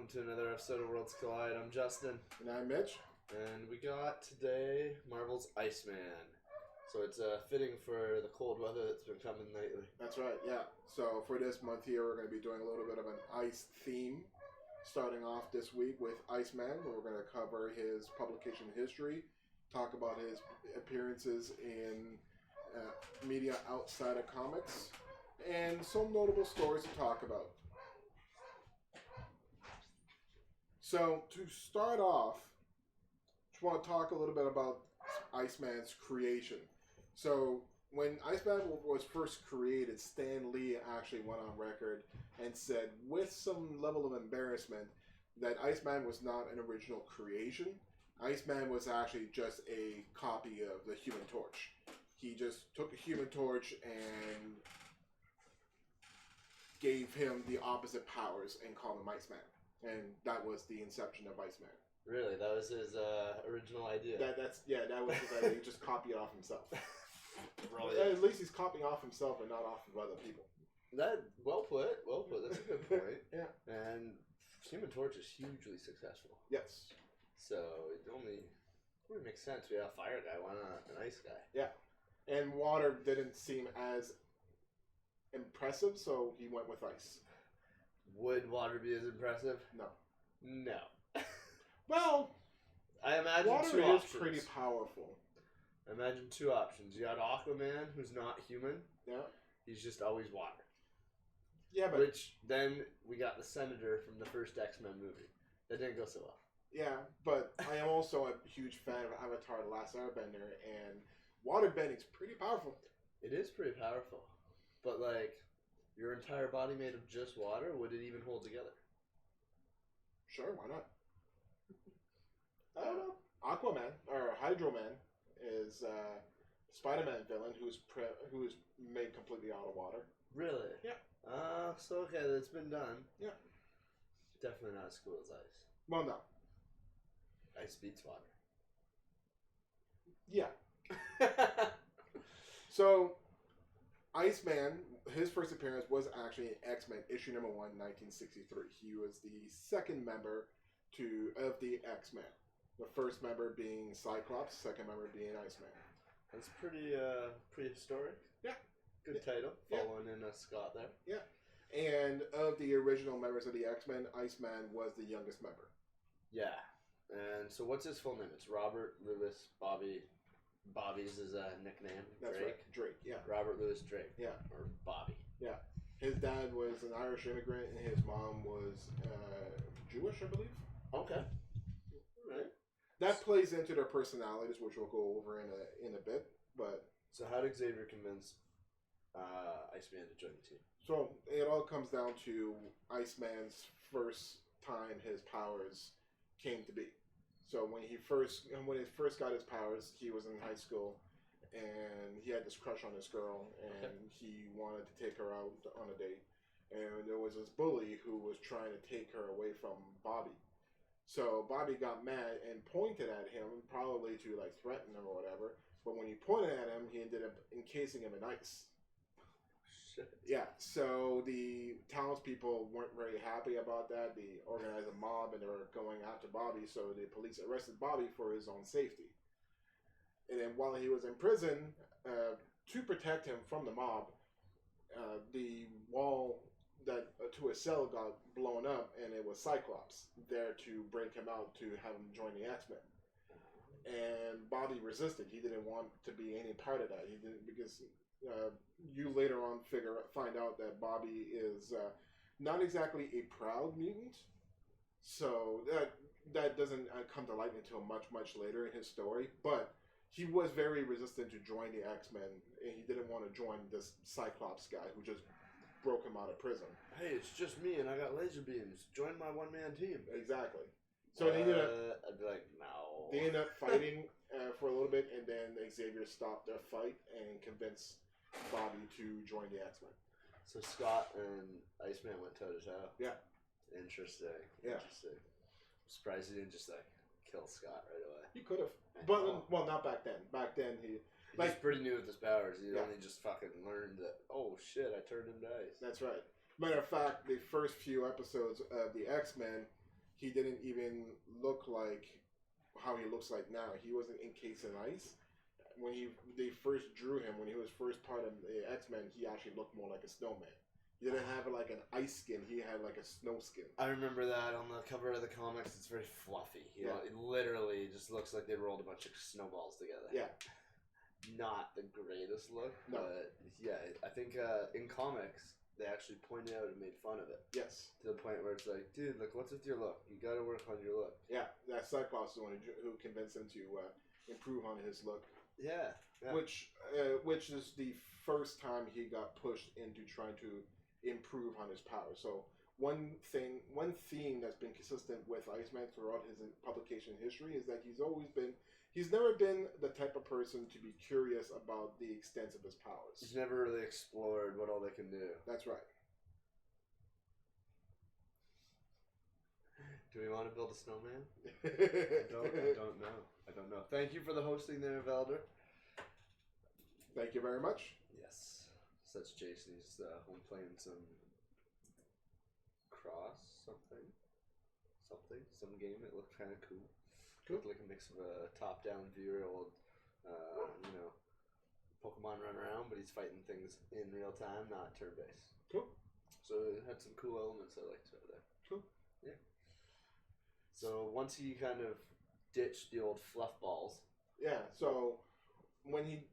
welcome to another episode of Worlds Collide. I'm Justin. And I'm Mitch. And we got today Marvel's Iceman. So it's fitting for the cold weather that's been coming lately. That's right, yeah. So for this month here, we're going to be doing a little bit of an ice theme. Starting off this week with Iceman, where we're going to cover his publication history, talk about his appearances in media outside of comics, and some notable stories to talk about. So to start off, just want to talk a little bit about Iceman's creation. So when Iceman was first created, Stan Lee actually went on record and said, with some level of embarrassment, that Iceman was not an original creation. Iceman was actually just a copy of the Human Torch. He just took a Human Torch and gave him the opposite powers and called him Iceman. And that was the inception of Iceman. Really? That was his original idea? That was his idea. He just copied off himself. Brilliant. At least he's copying off himself and not off of other people. Well put. That's a good point. Yeah. And Human Torch is hugely successful. Yes. So it only makes sense. We have a fire guy. Why not an ice guy? Yeah. And water didn't seem as impressive, so he went with ice. Would water be as impressive? No. Well, I imagine water two is options. pretty powerful. Imagine two options. You got Aquaman, who's not human. Yeah. He's just always water. Yeah, but Which, then we got the Senator from the first X-Men movie. That didn't go so well. yeah, but I am also a huge fan of Avatar: The Last Airbender, and water bending's pretty powerful. It is pretty powerful. But, like, your entire body made of just water, would it even hold together? Sure, why not? I don't know. Aquaman, or Hydro-Man, is a Spider-Man villain who's made completely out of water. Really? Yeah. So, okay, that's been done. Yeah. Definitely not as cool as ice. Well, no. Ice beats water. Yeah. So, Iceman, his first appearance was actually in X-Men issue number 1, 1963. He was the second member of the X-Men. The first member being Cyclops, second member being Iceman. That's pretty prehistoric. Yeah. Good title. Following in Scott there. Yeah. And of the original members of the X-Men, Iceman was the youngest member. Yeah. And so what's his full name? It's Robert Louis Bobby. Bobby's his nickname. That's Drake. right. Drake, yeah. Robert Louis Drake. Yeah. Or Bobby. Yeah. His dad was an Irish immigrant and his mom was Jewish, I believe. Okay. All right. That plays into their personalities, which we'll go over in a bit. But So how did Xavier convince Iceman to join the team? so it all comes down to Iceman's first time his powers came to be. So when he first got his powers, he was in high school, and he had this crush on this girl, and he wanted to take her out on a date. And there was this bully who was trying to take her away from Bobby. So Bobby got mad and pointed at him, probably to like threaten him or whatever. But when he pointed at him, he ended up encasing him in ice. Shit. Yeah, so the townspeople weren't very happy about that. They organized a mob and they were going after Bobby, so the police arrested Bobby for his own safety. And then while he was in prison, to protect him from the mob, the wall to his cell got blown up, and it was Cyclops there to break him out to have him join the X-Men. And Bobby resisted. He didn't want to be any part of that. He didn't, because you later on find out that Bobby is not exactly a proud mutant. So that doesn't come to light until much later in his story. But he was very resistant to join the X-Men, and he didn't want to join this Cyclops guy who just broke him out of prison. Hey, it's just me and I got laser beams. Join my one-man team. Exactly. So they ended up, I'd be like, no. They ended up fighting for a little bit, and then Xavier stopped their fight and convinced Bobby to join the X-Men. So Scott and Iceman went toe-to-toe. Yeah. Interesting. Yeah. Interesting. I'm surprised he didn't just kill Scott right away. He could have. But, well, not back then. Back then, he's pretty new with his powers. He only just fucking learned that, oh shit, I turned him to ice. That's right. Matter of fact, the first few episodes of the X-Men, he didn't even look like how he looks like now. He wasn't encased in ice. When they first drew him, when he was first part of the X-Men, he actually looked more like a snowman. He didn't have like an ice skin. He had like a snow skin. I remember that on the cover of the comics. It's very fluffy. You know, it literally just looks like they rolled a bunch of snowballs together. Yeah. Not the greatest look, No. but yeah, I think in comics they actually pointed out and made fun of it. Yes. To the point where it's like, dude, like, what's with your look? You got to work on your look. Yeah, that Cyclops is the one who convinced him to improve on his look. Yeah. Which is the first time he got pushed into trying to improve on his power. So one theme that's been consistent with Iceman throughout his publication history is that he's never been the type of person to be curious about the extent of his powers. He's never really explored what all they can do. That's right. Do we want to build a snowman? I don't know. Thank you for the hosting there, Velder. Thank you very much. Yes. So that's Jason. He's home playing some some game. It looked kind of cool. Looked like a mix of a top-down view, old, Pokemon run around, but he's fighting things in real time, not turn-based. Cool. So it had some cool elements I liked over there. Cool. Yeah. So once he kind of ditched the old fluff balls. Yeah. So when he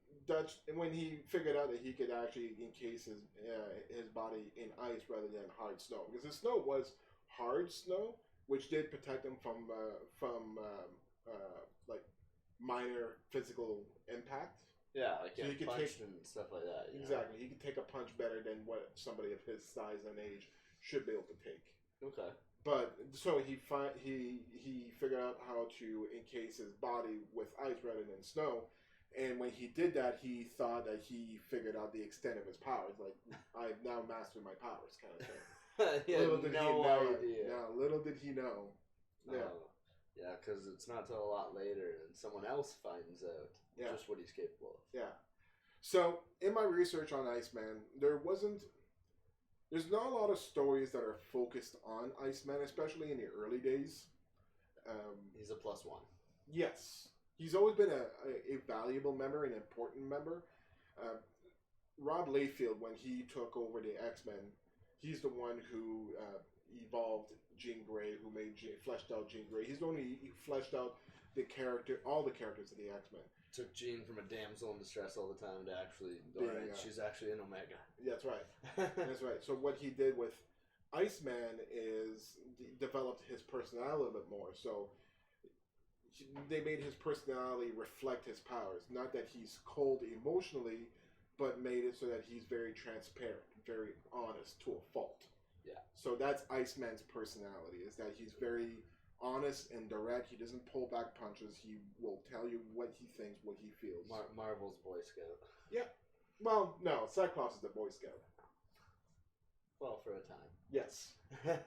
figured out that he could actually encase his body in ice rather than hard snow, because the snow was hard snow, which did protect him from like minor physical impact. Yeah, like so he could punched and stuff like that. Exactly, he could take a punch better than what somebody of his size and age should be able to take. Okay. But so he figured out how to encase his body with ice rather than snow. And when he did that, he thought that he figured out the extent of his powers. Like, I've now mastered my powers, kind of thing. Little did he know. Little did he know. Yeah. Yeah, because it's not till a lot later and someone else finds out just what he's capable of. Yeah. So, in my research on Iceman, there's not a lot of stories that are focused on Iceman, especially in the early days. He's a +1. Yes. He's always been a valuable member, an important member. Rob Liefeld, when he took over the X-Men, he's the one who evolved Jean Grey, who fleshed out Jean Grey. He's the one who fleshed out all the characters of the X-Men. Took Jean from a damsel in distress all the time to actually, she's actually an Omega. That's right. That's right. So what he did with Iceman is developed his personality a little bit more. So they made his personality reflect his powers. Not that he's cold emotionally, but made it so that he's very transparent, very honest to a fault. Yeah. So that's Iceman's personality, is that he's very honest and direct. He doesn't pull back punches. He will tell you what he thinks, what he feels. Marvel's Boy Scout. Yeah. Well, no, Cyclops is the Boy Scout. Well, for a time. Yes.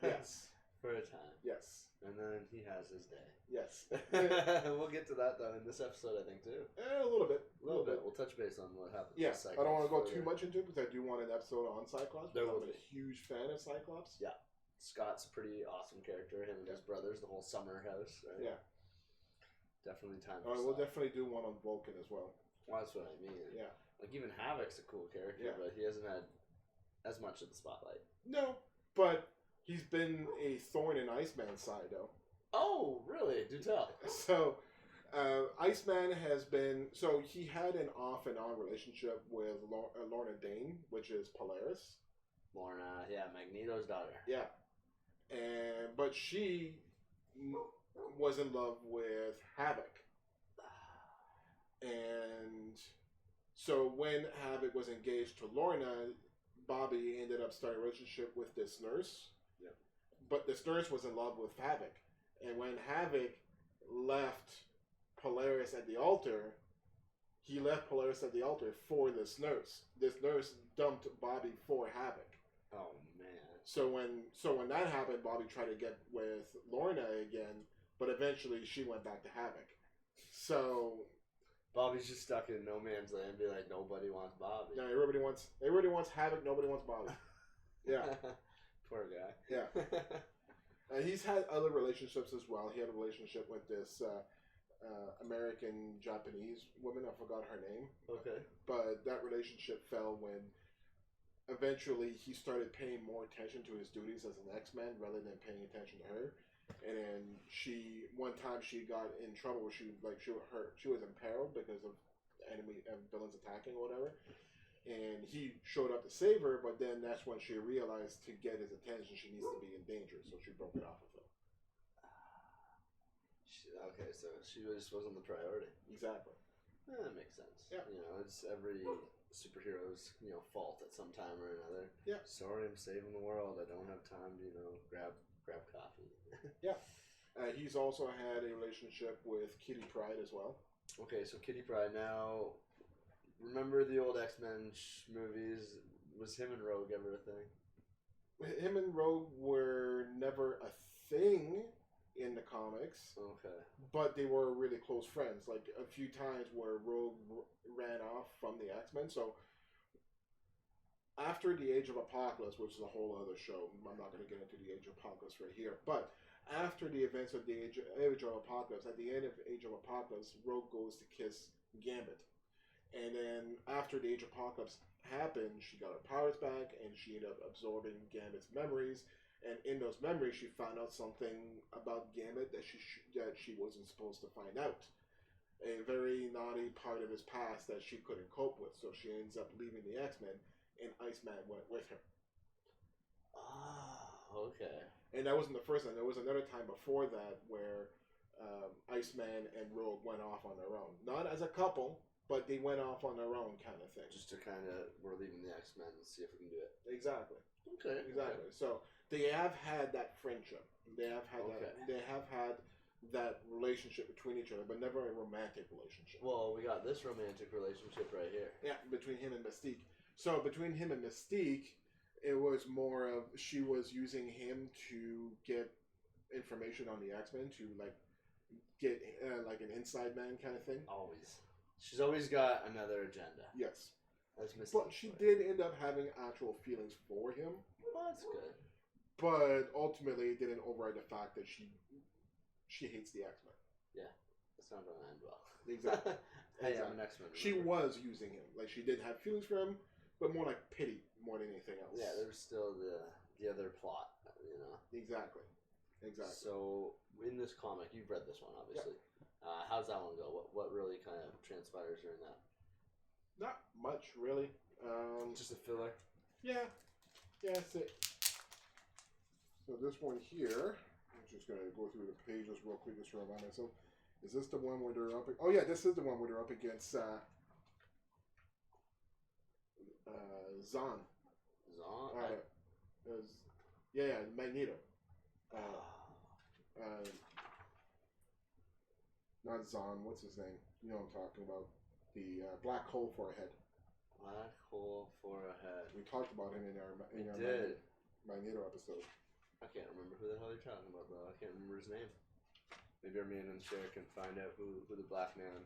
Yes. For a time. Yes. And then he has his day. Yes. We'll get to that, though, in this episode, I think, too. A little bit. A little bit. We'll touch base on what happens with Cyclops. I don't want to go too much into it, because I do want an episode on Cyclops. I'm a huge fan of Cyclops. Yeah. Scott's a pretty awesome character. Him and his brothers, the whole summer house, right? Yeah. Definitely time for we'll definitely do one on Vulcan as well. Well, that's what I mean. Yeah. Like, even Havoc's a cool character, but he hasn't had as much of the spotlight. No, but he's been a thorn in Iceman's side, though. Oh, really? Do tell. So, Iceman has been... So, he had an off and on relationship with Lorna Dane, which is Polaris. Lorna, yeah, Magneto's daughter. Yeah. But she was in love with Havoc. And so when Havoc was engaged to Lorna, Bobby ended up starting a relationship with this nurse. Yeah. But this nurse was in love with Havoc. And when Havoc left Polaris at the altar, he left Polaris at the altar for this nurse. This nurse dumped Bobby for Havoc. Oh, man. So when that happened, Bobby tried to get with Lorna again, but eventually she went back to Havoc. So Bobby's just stuck in no man's land, be like, nobody wants Bobby. No, everybody wants Havoc, nobody wants Bobby. Yeah. Poor guy. Yeah. he's had other relationships as well. He had a relationship with this American Japanese woman. I forgot her name. Okay. But that relationship fell when eventually he started paying more attention to his duties as an X-Man rather than paying attention to her. And then one time she got in trouble. She was imperiled because of enemy and villains attacking or whatever. And he showed up to save her, but then that's when she realized to get his attention she needs to be in danger, so she broke it off with him. Okay, so she just wasn't the priority. Exactly. That makes sense. Yeah. It's every superhero's fault at some time or another. Yeah. Sorry, I'm saving the world. I don't have time to grab coffee. Yeah. He's also had a relationship with Kitty Pryde as well. Okay, so Kitty Pryde. Now, remember the old X-Men movies? Was him and Rogue ever a thing? Him and Rogue were never a thing in the comics. Okay. But they were really close friends. Like a few times where Rogue ran off from the X-Men. So after the Age of Apocalypse, which is a whole other show, I'm not going to get into the Age of Apocalypse right here, but after the events of the Age of Apocalypse, at the end of Age of Apocalypse, Rogue goes to kiss Gambit. And then after the Age of Apocalypse happened, she got her powers back, and she ended up absorbing Gambit's memories. And in those memories, she found out something about Gambit that she wasn't supposed to find out. A very naughty part of his past that she couldn't cope with. So she ends up leaving the X-Men, and Iceman went with her. Oh, okay. And that wasn't the first time. There was another time before that where Iceman and Rogue went off on their own. Not as a couple, but they went off on their own kind of thing. Just to kind of, we're leaving the X-Men and see if we can do it. Exactly. Okay. Exactly. So they have had that friendship. They have had that relationship between each other, but never a romantic relationship. Well, we got this romantic relationship right here. Yeah, between him and Mystique. So between him and Mystique, it was more of she was using him to get information on the X-Men to get like an inside man kind of thing. Always. She's always got another agenda. Yes. That's Mystique. But she did end up having actual feelings for him. Well, that's good. But ultimately, it didn't override the fact that she hates the X-Men. Yeah. That's not going to end well. Exactly. Hey, I'm an X-Men. She was using him. Like, she did have feelings for him, but more like pity more than anything else. Yeah, there was still the other plot, Exactly. So, in this comic, you've read this one, obviously. Yep. How's that one go? What really kind of transpires during that? Not much, really. Just a filler? Yeah. Yeah, that's it. So this one here, I'm just going to go through the pages real quick just to remind myself. Is this the one where they're up? Oh, yeah, this is the one where they're up against Zon. Magneto. Not Zon. What's his name? You know what I'm talking about. The black hole for a head. Black hole for a head. We talked about him in our Magneto episode. I can't remember who the hell you're talking about, though. I can't remember his name. Maybe our man and Cher can find out who the black man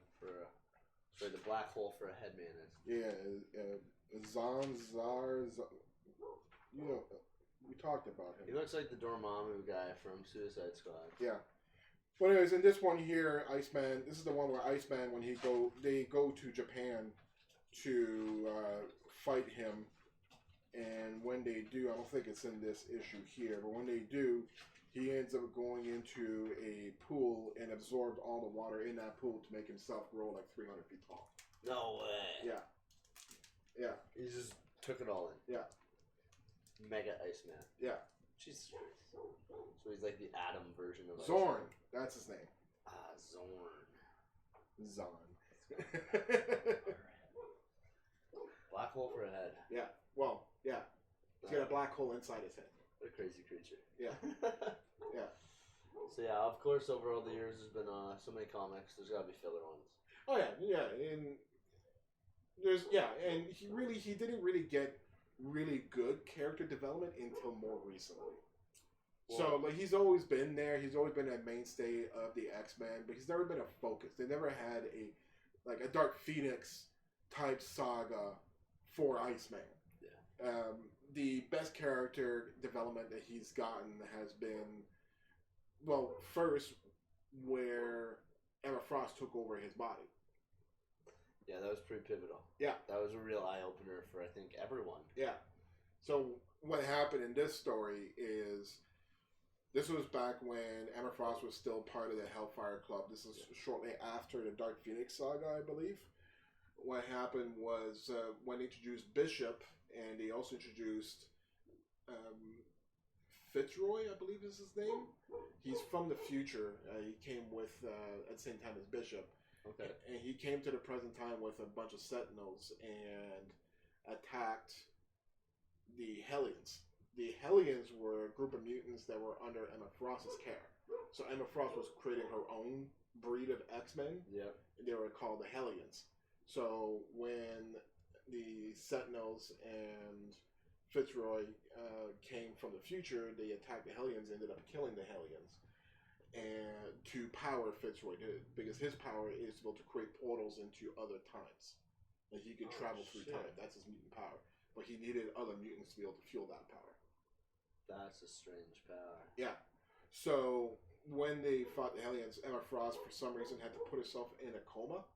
the black hole for a head man is. Yeah, Zon. You know, we talked about him. He looks like the Dormammu guy from Suicide Squad. Yeah. But anyways, in this one here, Iceman. This is the one where Iceman, when they go to Japan to fight him, and when they do, I don't think it's in this issue here, but when they do, he ends up going into a pool and absorbed all the water in that pool to make himself grow like 300 feet tall. No way. Yeah. Yeah. He just took it all in. Yeah. Mega Iceman. Yeah. Jesus Christ. So he's like the Atom version of Zorn. Iceman. That's his name. Zorn. Zon. Black hole for a head. Yeah. Well, yeah. He's got a black hole inside his head. What a crazy creature. Yeah. Yeah. So yeah, of course, over all the years, there's been so many comics. There's got to be filler ones. Oh yeah, and he didn't really get really good character development until more recently. Well, so like he's always been there. He's always been a mainstay of the X-Men, but he's never been a focus. They never had a Dark Phoenix type saga for Iceman. Yeah. The best character development that he's gotten has been Well, first, where Emma Frost took over his body. Yeah, that was pretty pivotal. Yeah. That was a real eye-opener for, I think, everyone. Yeah. So what happened in this story is, this was back when Emma Frost was still part of the Hellfire Club. This is shortly after the Dark Phoenix saga, I believe. What happened was when they introduced Bishop, and they also introduced Fitzroy, I believe is his name. He's from the future. He came with at the same time as Bishop. Okay. And he came to the present time with a bunch of Sentinels and attacked the Hellions. The Hellions were a group of mutants that were under Emma Frost's care. So Emma Frost was creating her own breed of X-Men. Yep. They were called the Hellions. So when the Sentinels and Fitzroy came from the future, they attacked the Hellions, ended up killing the Hellions. And to power Fitzroy, because his power is to be able to create portals into other times. Like he could travel through time. That's his mutant power. But he needed other mutants to be able to fuel that power. That's a strange power. Yeah. So when they fought the Hellions, Emma Frost, for some reason, had to put herself in a coma.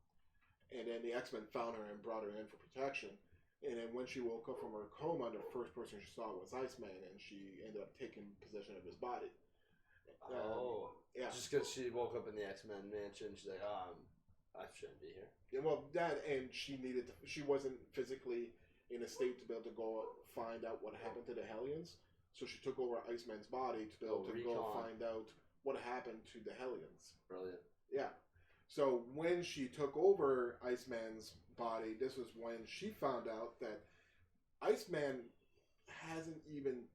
And then the X-Men found her and brought her in for protection. And then when she woke up from her coma, the first person she saw was Iceman, and she ended up taking possession of his body. Yeah. Just because she woke up in the X-Men mansion, she's like, I shouldn't be here. Yeah, well, that, and she wasn't physically in a state to be able to go find out what happened to the Hellions. So she took over Iceman's body to be able to go find out what happened to the Hellions. Brilliant. Yeah. So when she took over Iceman's body, this was when she found out that Iceman hasn't even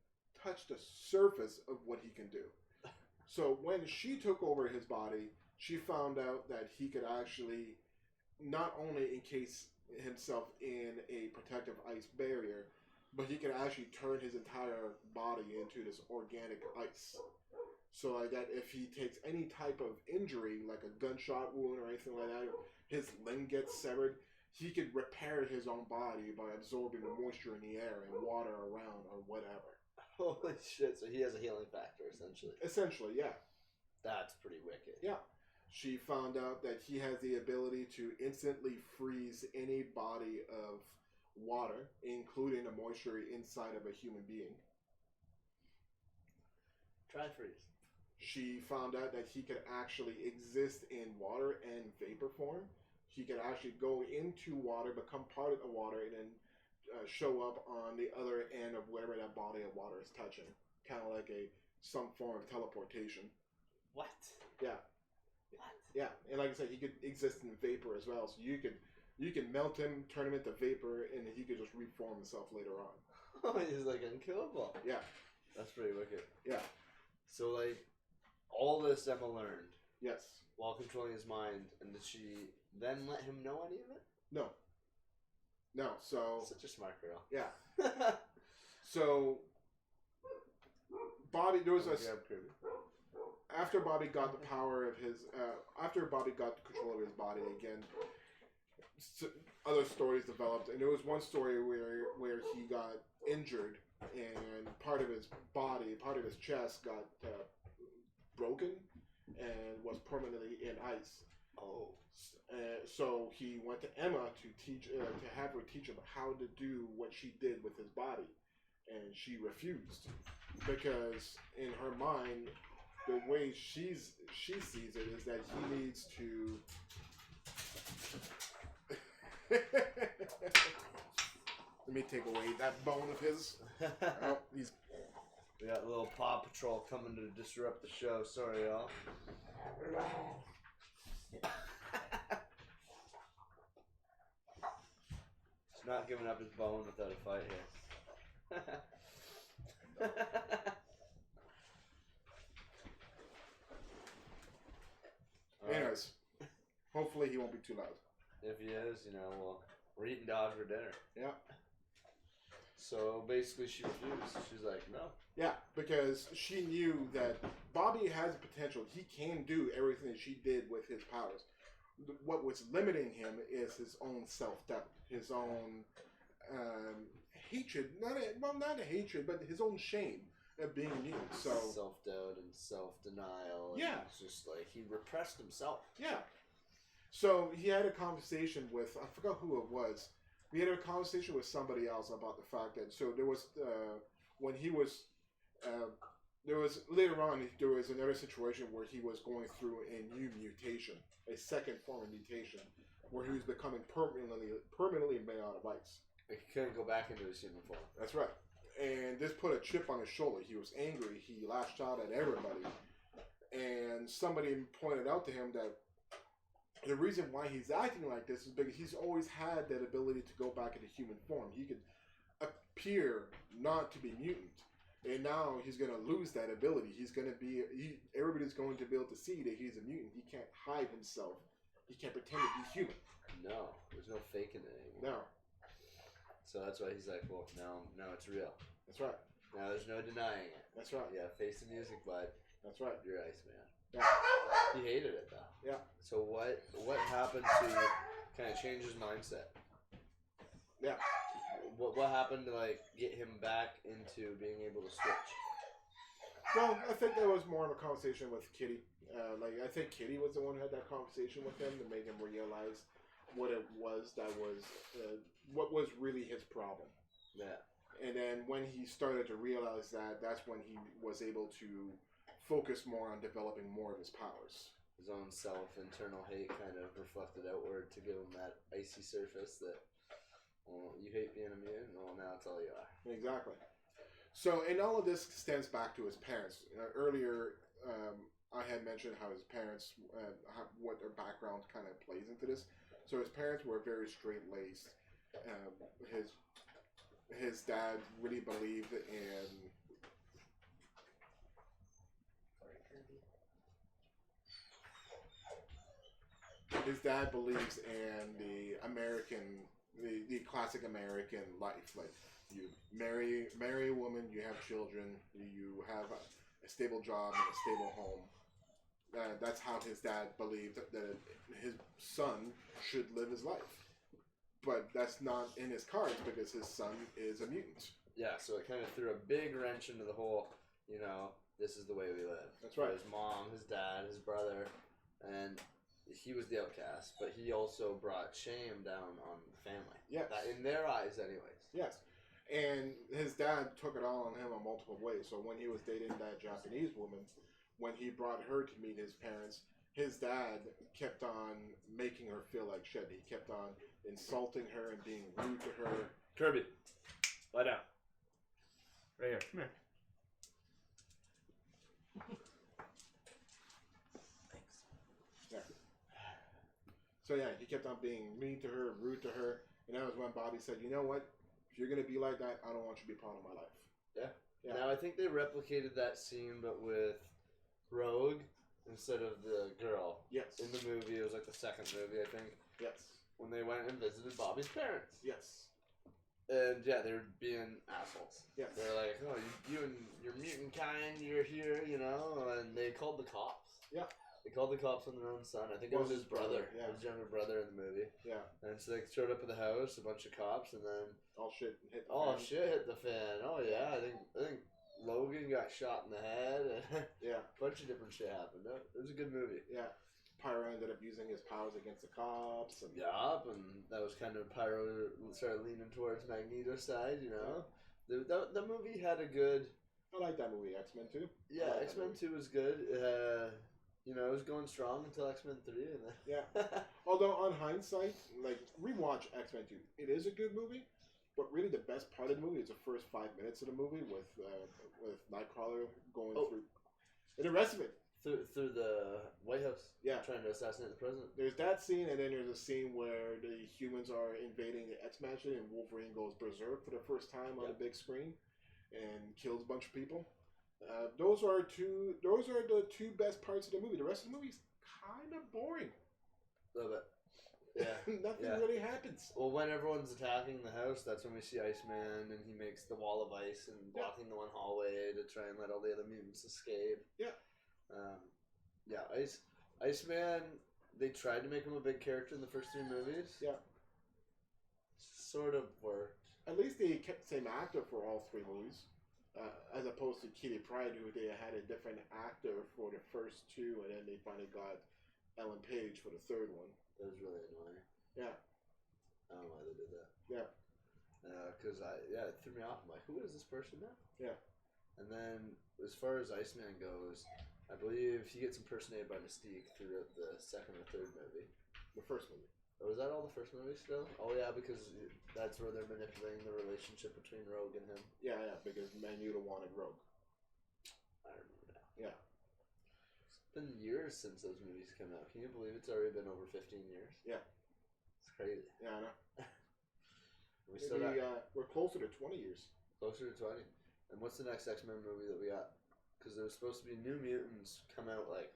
touched the surface of what he can do. So when she took over his body, she found out that he could actually not only encase himself in a protective ice barrier, but he could actually turn his entire body into this organic ice. So like that, if he takes any type of injury, like a gunshot wound or anything like that, his limb gets severed, he could repair his own body by absorbing the moisture in the air and water around or whatever. Holy shit, so he has a healing factor, essentially. Essentially, yeah. That's pretty wicked. Yeah. She found out that he has the ability to instantly freeze any body of water, including the moisture inside of a human being. Try freeze. She found out that he could actually exist in water and vapor form. He could actually go into water, become part of the water, and then show up on the other end of whatever that body of water is touching. Kind of like some form of teleportation. What? Yeah. What? Yeah, and like I said, he could exist in vapor as well. So you can melt him, turn him into vapor, and he could just reform himself later on. Oh, he's like unkillable. Yeah. That's pretty wicked. Yeah. So like, all this Emma learned. Yes. While controlling his mind, and did she then let him know any of it? No. No, so... Such a smart girl. Yeah. So, Bobby, there was a... After Bobby got the power of his... after Bobby got control of his body again, other stories developed, and there was one story where he got injured, and part of his body, part of his chest got broken, and was permanently in ice. Oh. So he went to Emma to have her teach him how to do what she did with his body, and she refused because in her mind, the way she sees it is that he needs to. Let me take away that bone of his. Oh, he's. We got a little Paw Patrol coming to disrupt the show. Sorry, y'all. He's not giving up his bone without a fight here. Anyways, hopefully he won't be too loud. If he is, we're eating dogs for dinner. Yeah. So basically she refused. She's like, no. Yeah, because she knew that Bobby has potential. He can do everything that she did with his powers. What was limiting him is his own self-doubt, his own hatred. Not a hatred, but his own shame. being a mutant. So self-doubt and self-denial. Yeah. It's just like he repressed himself. yeah. So he had a conversation with, I forgot who it was. He had a conversation with somebody else about the fact that, so there was, when he was, there was, later on, there was another situation where he was going through a new mutation, a second form of mutation, where he was becoming permanently made out of ice. Like he couldn't go back into his human form. That's right. And this put a chip on his shoulder. He was angry. He lashed out at everybody. And somebody pointed out to him that the reason why he's acting like this is because he's always had that ability to go back into human form. He could appear not to be mutant. And now he's going to lose that ability. He's going to be... everybody's going to be able to see that he's a mutant. He can't hide himself. He can't pretend to be human. No. There's no faking it anymore. No. So that's why he's like, well, now it's real. That's right. Now there's no denying it. That's right. Yeah, face the music, bud. That's right. You're Iceman. Yeah. He hated it, though. Yeah. So what happened to kind of change his mindset? Yeah. What happened to, like, get him back into being able to switch? Well, I think there was more of a conversation with Kitty. I think Kitty was the one who had that conversation with him to make him realize what it was that was, what was really his problem. Yeah. And then when he started to realize that, that's when he was able to focus more on developing more of his powers. His own internal hate kind of reflected outward to give him that icy surface that, well, you hate being a mutant, well, now it's all you are. Exactly. So, and all of this stems back to his parents. Earlier, I had mentioned how his parents, what their background kind of plays into this. So his parents were very straight-laced. His dad really believed in... His dad believes in the classic American life. Like, you marry a woman, you have children, you have a stable job and a stable home. That's how his dad believed that his son should live his life. But that's not in his cards because his son is a mutant. Yeah, so it kind of threw a big wrench into the whole, this is the way we live. That's right. His mom, his dad, his brother, and he was the outcast, but he also brought shame down on the family. Yes. In their eyes, anyways. Yes. And his dad took it all on him in multiple ways. So when he was dating that Japanese woman, when he brought her to meet his parents, his dad kept on making her feel like shit. He kept on insulting her and being rude to her. Kirby, lie down. Right here. Come here. Thanks. Yeah. So yeah, he kept on being mean to her, rude to her, and that was when Bobby said, "You know what? If you're gonna be like that, I don't want you to be part of my life." Yeah. Yeah. Now I think they replicated that scene, but with Rogue instead of the girl. Yes. In the movie, it was like the second movie, I think. Yes. When they went and visited Bobby's parents. Yes. And yeah, they were being assholes. Yes. They're like, oh, you and your mutant kind, you're here, and they called the cops. Yeah. They called the cops on their own son. I think it was his brother. Yeah. His younger brother in the movie. Yeah. And so they showed up at the house, a bunch of cops, and then all shit hit the fan. shit hit the fan. Oh yeah, I think Logan got shot in the head. And yeah. A bunch of different shit happened. It was a good movie. Yeah. Pyro ended up using his powers against the cops. And and that was kind of Pyro started leaning towards Magneto's side, The movie had a good... I like that movie, X-Men 2. Yeah, X-Men 2 was good. It was going strong until X-Men 3. And then yeah. Although, on hindsight, rewatch X-Men 2. It is a good movie, but really the best part of the movie is the first 5 minutes of the movie with Nightcrawler going through... And the rest of it. Through the White House, yeah, trying to assassinate the president. There's that scene, and then there's a scene where the humans are invading the X-Mansion, and Wolverine goes berserk for the first time on the big screen, and kills a bunch of people. Those are the two best parts of the movie. The rest of the movie's kind of boring. A little bit. Yeah. Nothing really happens. Well, when everyone's attacking the house, that's when we see Iceman, and he makes the wall of ice and blocking the one hallway to try and let all the other mutants escape. Yeah. Iceman, they tried to make him a big character in the first 3 movies. Yeah. Sort of worked. At least they kept the same actor for all 3 movies. as opposed to Kitty Pryde, who they had a different actor for the first two, and then they finally got Ellen Page for the third one. That was really annoying. Yeah. I don't know why they did that. Yeah. Because it threw me off. I'm like, who is this person now? Yeah. And then, as far as Iceman goes, I believe he gets impersonated by Mystique throughout the second or third movie. The first movie. Oh, was that all the first movie still? Oh yeah, because that's where they're manipulating the relationship between Rogue and him. Yeah, because Magneto wanted Rogue. I remember now. Yeah. It's been years since those movies came out. Can you believe it's already been over 15 years? Yeah. It's crazy. Yeah, I know. We're closer to 20 years. Closer to 20. And what's the next X-Men movie that we got? Because there was supposed to be New Mutants come out like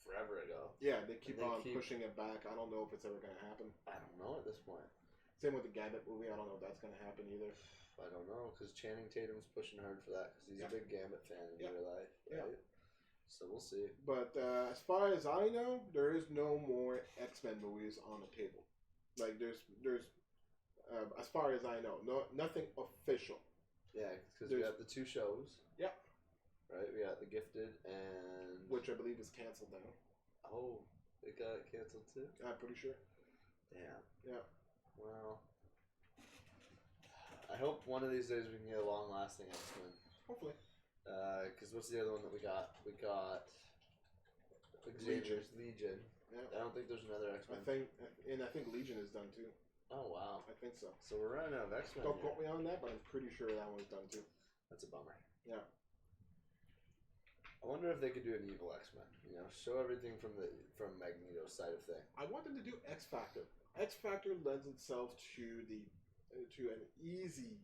forever ago. Yeah, they keep pushing it back. I don't know if it's ever going to happen. I don't know at this point. Same with the Gambit movie. I don't know if that's going to happen either. I don't know, because Channing Tatum's pushing hard for that because he's a big Gambit fan in real life. Right? Yeah. So we'll see. But as far as I know, there is no more X-Men movies on the table. Like there's as far as I know, nothing official. Yeah, because we got the two shows. Yeah. Right, we got The Gifted and... Which I believe is canceled now. Oh, it got canceled too? I'm pretty sure. Damn. Yeah. Well, I hope one of these days we can get a long-lasting X-Men. Hopefully. Because what's the other one that we got? We got Xavier's Legion. Yeah. I don't think there's another X-Men. I think Legion is done too. Oh, wow. I think so. So we're running out of X-Men. Don't quote me on that, but I'm pretty sure that one's done too. That's a bummer. Yeah. I wonder if they could do an evil X-Men. You know, show everything from Magneto's side of thing. I want them to do X Factor. X Factor lends itself to an easy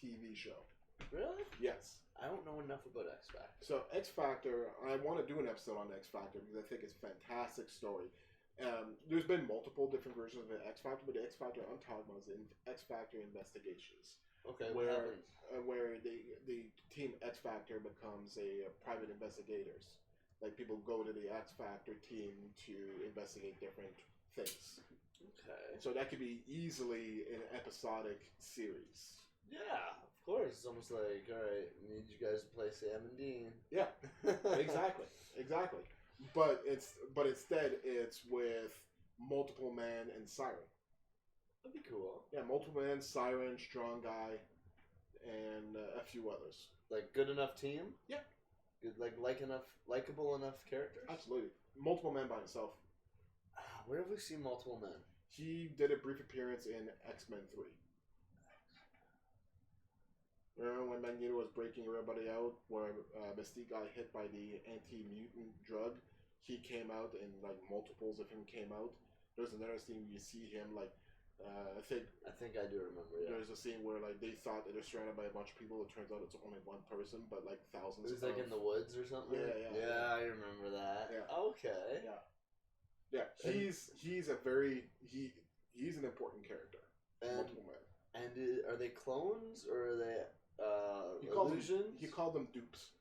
TV show. Really? Yes. I don't know enough about X Factor. So X Factor, I want to do an episode on X Factor because I think it's a fantastic story. There's been multiple different versions of the X Factor, but the X Factor I'm talking about is X Factor Investigations. Okay, where the team X Factor becomes a private investigators. Like people go to the X Factor team to investigate different things. Okay. So that could be easily an episodic series. Yeah, of course. It's almost like, all right, we need you guys to play Sam and Dean. Yeah, exactly. But instead it's with Multiple Man and Siren. That'd be cool. Yeah, Multiple Man, Siren, Strong Guy, and a few others. Like good enough team? Yeah. Good, likable enough characters? Absolutely. Multiple Man by himself. Where have we seen Multiple Men? He did a brief appearance in X-Men 3. Remember when Magneto was breaking everybody out, where Mystique got hit by the anti-mutant drug? He came out, and like multiples of him came out. There's another scene where you see him like, I think I do remember. Yeah. There's a scene where like they thought that they're surrounded by a bunch of people. It turns out it's only one person, but like thousands. It was like in the woods or something. Yeah, I remember that. Yeah. Okay. Yeah. He's an important character. Multiple Men. And are they clones or are they illusions? He called them dupes.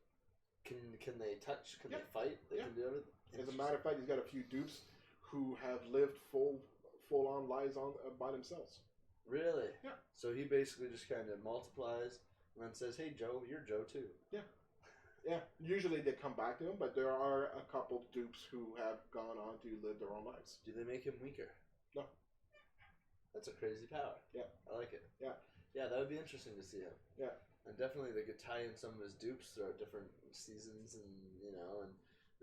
Can they touch? Can they fight? They can do everything. As a matter of fact, he's got a few dupes who have lived full-on lives by themselves. Really? Yeah. So he basically just kind of multiplies and then says, "Hey, Joe, you're Joe too." Yeah. Yeah. Usually they come back to him, but there are a couple dupes who have gone on to live their own lives. Do they make him weaker? No. That's a crazy power. Yeah. I like it. Yeah. Yeah, that would be interesting to see him. Yeah. And definitely they could tie in some of his dupes throughout different seasons and, and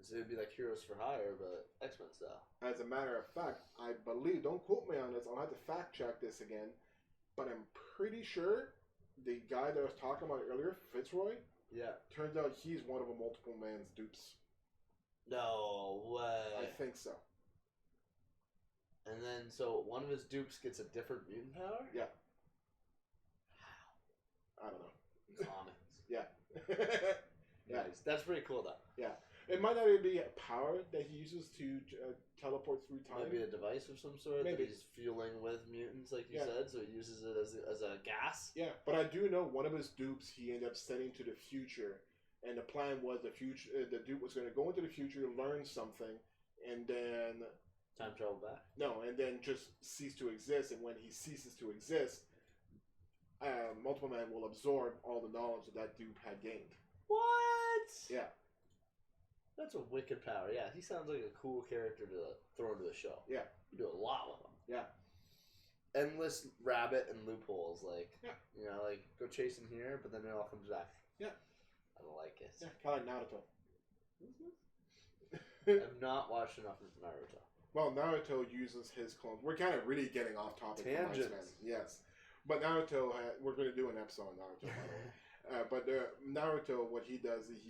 so it'd be like Heroes for Hire, but X-Men style. As a matter of fact, I believe, don't quote me on this, I'll have to fact check this again, but I'm pretty sure the guy that I was talking about earlier, Fitzroy, turns out he's one of a Multiple Man's dupes. No way. I think so. And then, so one of his dupes gets a different mutant power? Yeah. I don't know. Comics. Yeah. Nice. That's pretty cool, though. Yeah. It might not even be a power that he uses to teleport through time. Maybe a device of some sort Maybe. that he's fueling with mutants, like you said, so he uses it as a gas. Yeah, but I do know one of his dupes he ended up sending to the future, and the plan was the dupe was going to go into the future, learn something, and then... Time travel back? No, and then just cease to exist, and when he ceases to exist, Multiple Man will absorb all the knowledge that dupe had gained. What? Yeah. That's a wicked power. Yeah, he sounds like a cool character to throw into the show. Yeah. You do a lot with him. Yeah. Endless rabbit and loopholes. Like, yeah. You know, like, go chase him here, but then it all comes back. Yeah. I like it. Yeah, kind of like Naruto. I've not watched enough of Naruto. Well, Naruto uses his clones. We're kind of really getting off topic. Tangents. From Iceman. Yes. But Naruto, we're going to do an episode on Naruto, by the way. But Naruto, what he does is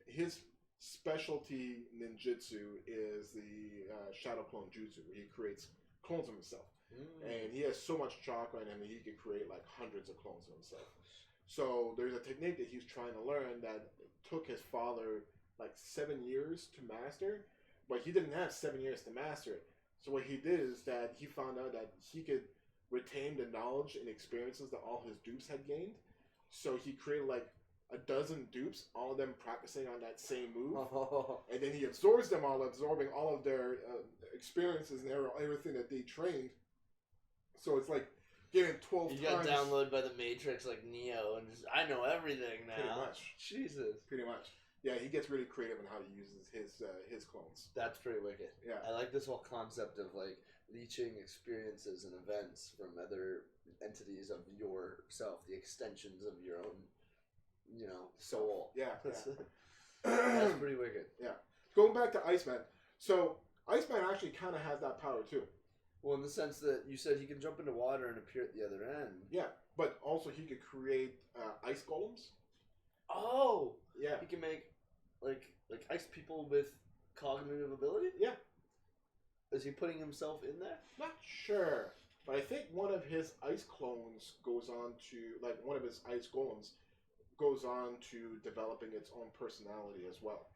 his specialty ninjutsu is the shadow clone jutsu, where he creates clones of himself. And he has so much chakra in him that he can create like hundreds of clones of himself. So there's a technique that he's trying to learn that took his father like 7 years to master, but he didn't have 7 years to master it. So what he did is that he found out that he could retain the knowledge and experiences that all his dupes had gained. So he created like a dozen dupes, all of them practicing on that same move. And then he absorbs them all, absorbing all of their experiences and everything that they trained. So it's like getting 12 times. You got downloaded by the Matrix like Neo, and just, I know everything now. Pretty much. Jesus. Pretty much. Yeah, he gets really creative in how he uses his clones. That's pretty wicked. Yeah. I like this whole concept of like leeching experiences and events from other entities of yourself, the extensions of your own, soul. Yeah. That's pretty wicked. Yeah. Going back to Iceman. So Iceman actually kind of has that power too. Well, in the sense that you said he can jump into water and appear at the other end. Yeah, but also he could create ice golems. Oh! Yeah. He can make, like ice people with cognitive ability? Yeah. Is he putting himself in there? Not sure. But I think one of his ice clones goes on to, like, one of his ice golems goes on to developing its own personality as well.